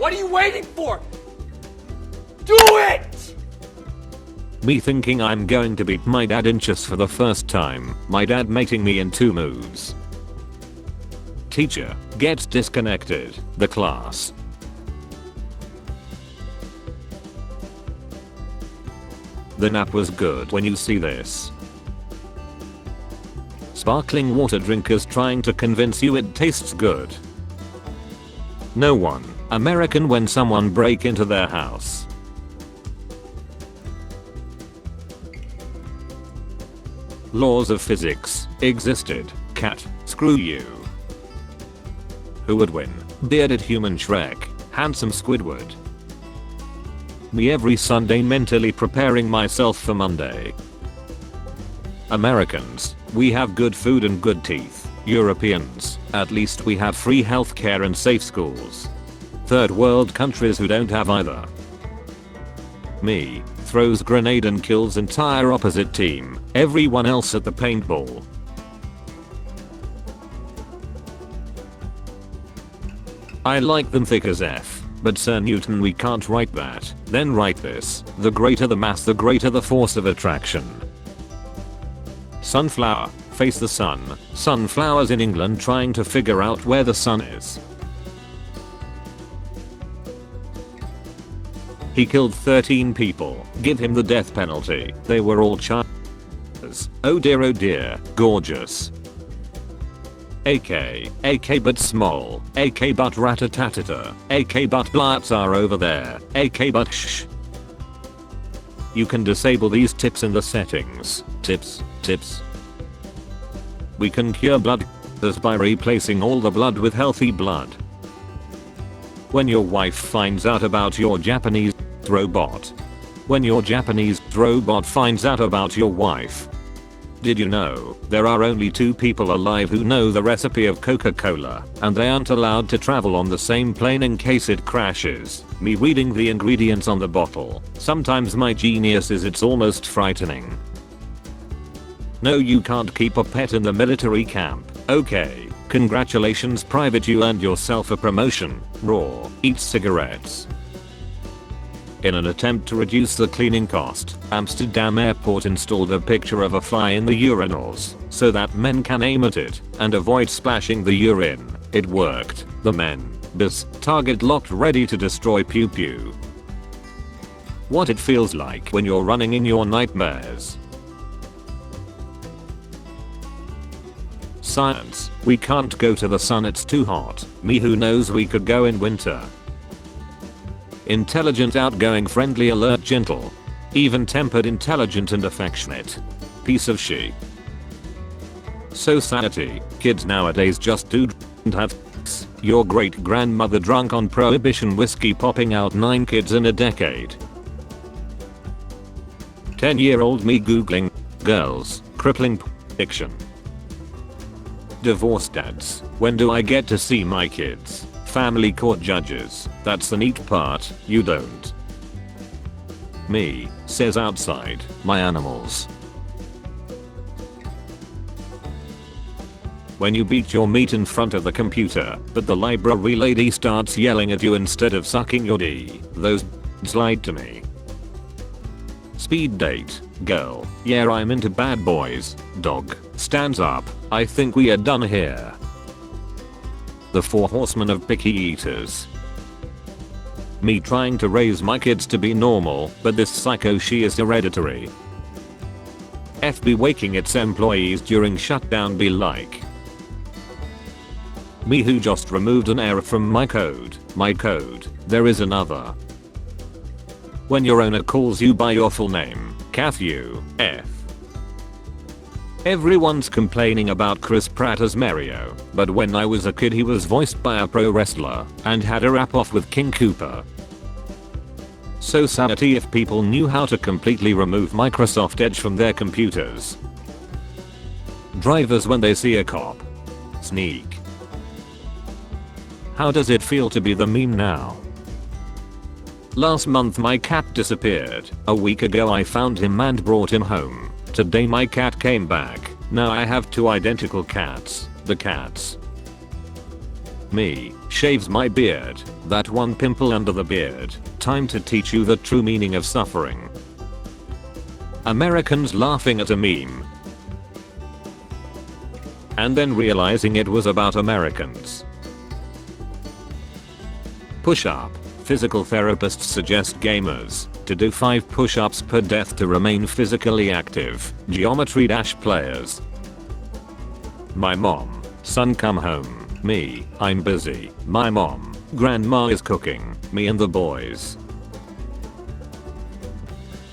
What are you waiting for? Do it! Me thinking I'm going to beat my dad in chess for the first time. My dad mating me in 2 moves. Teacher gets disconnected. The class. The nap was good when you see this. Sparkling water drinkers trying to convince you it tastes good. No one. American when someone break into their house. Laws of physics existed. Cat. Screw you. Who would win? Bearded human Shrek. Handsome Squidward. Me every Sunday mentally preparing myself for Monday. Americans, we have good food and good teeth. Europeans, at least we have free healthcare and safe schools. Third world countries who don't have either. Me, throws grenade and kills entire opposite team, everyone else at the paintball. I like them thick as F, but Sir Newton we can't write that, then write this, the greater the mass the greater the force of attraction. Sunflower, face the sun, sunflowers in England trying to figure out where the sun is. He killed 13 people, give him the death penalty, they were all children. Oh dear, gorgeous. AK but small, AK but ratatatata, AK but blats are over there, AK but shh. You can disable these tips in the settings. Tips. We can cure blood by replacing all the blood with healthy blood. When your wife finds out about your Japanese robot. When your Japanese robot finds out about your wife. Did you know there are only 2 people alive who know the recipe of Coca-Cola and they aren't allowed to travel on the same plane in case it crashes? Me reading the ingredients on the bottle. Sometimes my genius is it's almost frightening. No, you can't keep a pet in the military camp. Okay, congratulations private, you earned yourself a promotion. Raw, eats cigarettes. In an attempt to reduce the cleaning cost, Amsterdam Airport installed a picture of a fly in the urinals so that men can aim at it and avoid splashing the urine. It worked. The men. Target locked ready to destroy pew pew. What it feels like when you're running in your nightmares. Science. We can't go to the sun, it's too hot. Me who knows we could go in winter. Intelligent, outgoing, friendly, alert, gentle. Even-tempered, intelligent and affectionate. Piece of shit. Society. Kids nowadays just do and have sex. Your great-grandmother drunk on prohibition whiskey popping out 9 kids in a decade. 10-year-old me googling girls, crippling addiction. Divorced dads. When do I get to see my kids? Family court judges. That's the neat part, you don't. Me, says outside, my animals. When you beat your meat in front of the computer, but the library lady starts yelling at you instead of sucking your D. Those lied to me. Speed date. Girl. Yeah, I'm into bad boys. Dog. Stands up. I think we are done here. The 4 horsemen of picky eaters. Me trying to raise my kids to be normal, but this psycho she is hereditary. FB waking its employees during shutdown be like. Me who just removed an error from my code. There is another. When your owner calls you by your full name. Cathu, F. Everyone's complaining about Chris Pratt as Mario, but when I was a kid he was voiced by a pro wrestler and had a rap off with King Koopa. So sanity if people knew how to completely remove Microsoft Edge from their computers. Drivers when they see a cop. Sneak. How does it feel to be the meme now? Last month my cat disappeared. A week ago I found him and brought him home. Today my cat came back. Now I have 2 identical cats. The cats. Me, shaves my beard, that one pimple under the beard, time to teach you the true meaning of suffering. Americans laughing at a meme and then realizing it was about Americans. Push up. Physical therapists suggest gamers to do 5 push-ups per death to remain physically active. Geometry Dash players. My mom. Son come home. Me. I'm busy. My mom. Grandma is cooking. Me and the boys.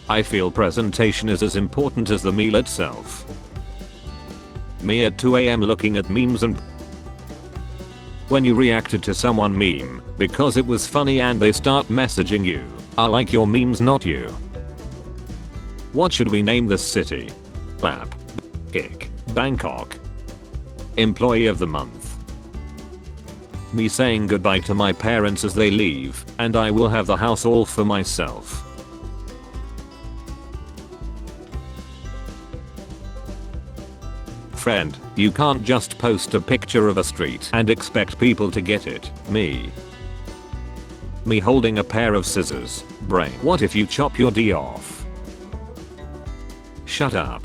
I feel presentation is as important as the meal itself. Me at 2 AM looking at memes and when you reacted to someone meme because it was funny and they start messaging you, I like your memes not you. What should we name this city? Clap. Kick. Bangkok. Employee of the month. Me saying goodbye to my parents as they leave and I will have the house all for myself. Friend, you can't just post a picture of a street and expect people to get it. Me holding a pair of scissors. Brain. What if you chop your D off? Shut up.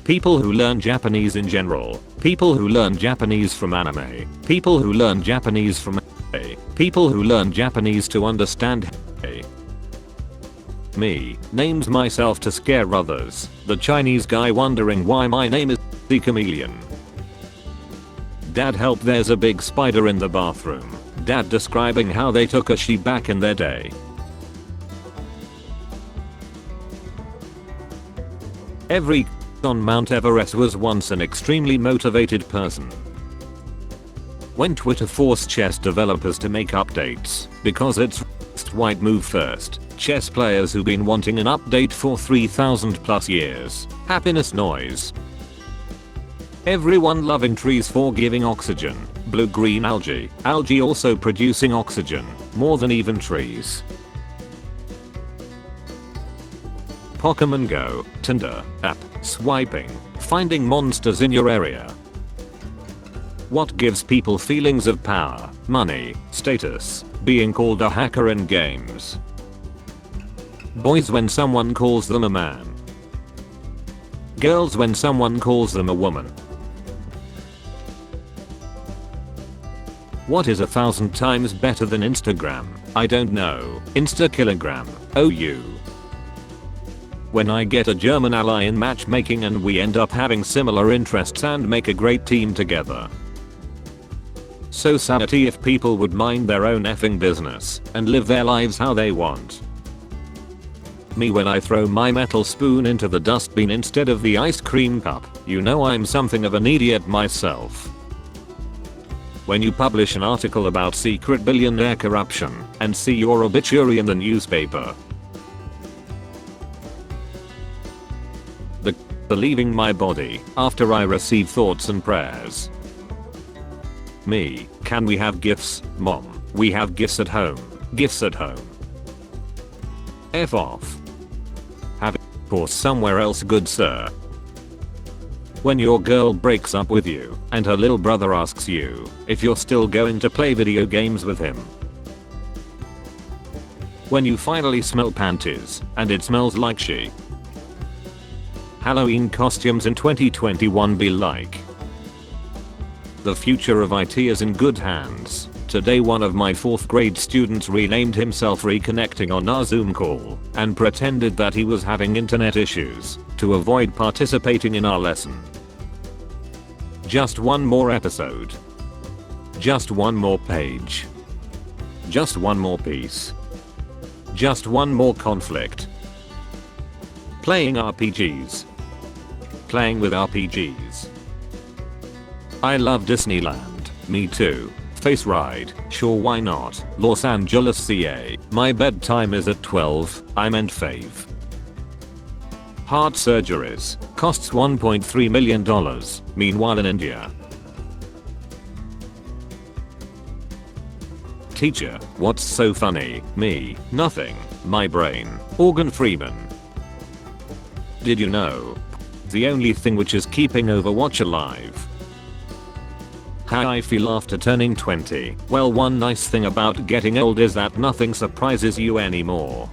People who learn Japanese in general. People who learn Japanese from anime. People who learn Japanese from anime. People who learn Japanese to understand anime. Me, named myself to scare others. The Chinese guy wondering why my name is the chameleon. Dad help, there's a big spider in the bathroom. Dad describing how they took a she back in their day. Every on Mount Everest was once an extremely motivated person. When Twitter forced chess developers to make updates because it's white move first. Chess players who've been wanting an update for 3,000 plus years. Happiness noise. Everyone loving trees for giving oxygen. Blue-green algae. Algae also producing oxygen. More than even trees. Pokemon Go. Tinder. App. Swiping. Finding monsters in your area. What gives people feelings of power, money, status? Being called a hacker in games. Boys when someone calls them a man. Girls when someone calls them a woman. What is 1,000 times better than Instagram? I don't know. Insta-kilogram. Oh you. When I get a German ally in matchmaking and we end up having similar interests and make a great team together. Society if people would mind their own effing business and live their lives how they want. Me when I throw my metal spoon into the dustbin instead of the ice cream cup, you know I'm something of an idiot myself. When you publish an article about secret billionaire corruption and see your obituary in the newspaper. The leaving my body after I receive thoughts and prayers. Me, can we have gifts, mom? We have gifts at home. Gifts at home. F off. Have it or somewhere else good sir. When your girl breaks up with you and her little brother asks you if you're still going to play video games with him. When you finally smell panties and it smells like she. Halloween costumes in 2021 be like. The future of IT is in good hands. Today one of my 4th grade students renamed himself reconnecting on our Zoom call and pretended that he was having internet issues to avoid participating in our lesson. Just one more episode. Just one more page. Just one more piece. Just one more conflict. Playing RPGs. Playing with RPGs. I love Disneyland. Me too. Face ride. Sure why not. Los Angeles CA. My bedtime is at 12. I meant fave. Heart surgeries. Costs $1.3 million. Meanwhile in India. Teacher, what's so funny? Me, nothing. My brain. Organ Freeman. Did you know? The only thing which is keeping Overwatch alive How I feel after turning 20. Well, one nice thing about getting old is that nothing surprises you anymore.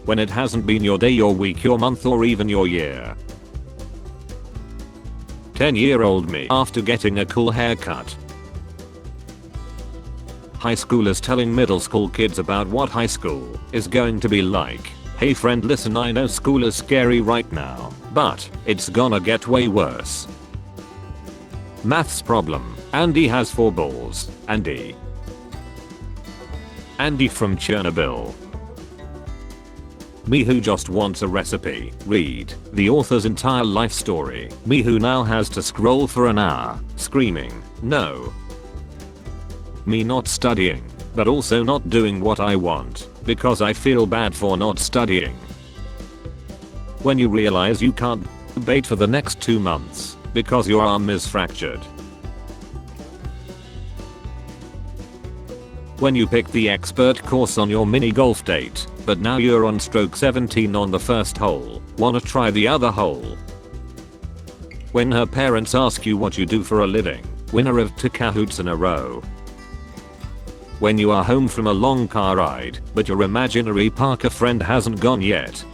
When it hasn't been your day, your week, your month, or even your year. 10-year-old me after getting a cool haircut. High schoolers telling middle school kids about what high school is going to be like. Hey friend, listen, I know school is scary right now, but it's gonna get way worse. Maths problem. Andy has 4 balls. Andy from Chernobyl. Me who just wants a recipe. Read the author's entire life story. Me who now has to scroll for an hour, screaming, no. Me not studying, but also not doing what I want, because I feel bad for not studying. When you realize you can't debate for the next 2 months, because your arm is fractured. When you pick the expert course on your mini golf date, but now you're on stroke 17 on the first hole, wanna try the other hole. When her parents ask you what you do for a living, winner of 2 Kahoots in a row. When you are home from a long car ride, but your imaginary Parker friend hasn't gone yet.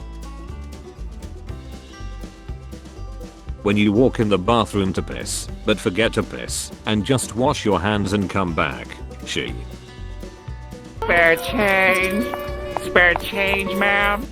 When you walk in the bathroom to piss, but forget to piss, and just wash your hands and come back. She. Spare change, ma'am.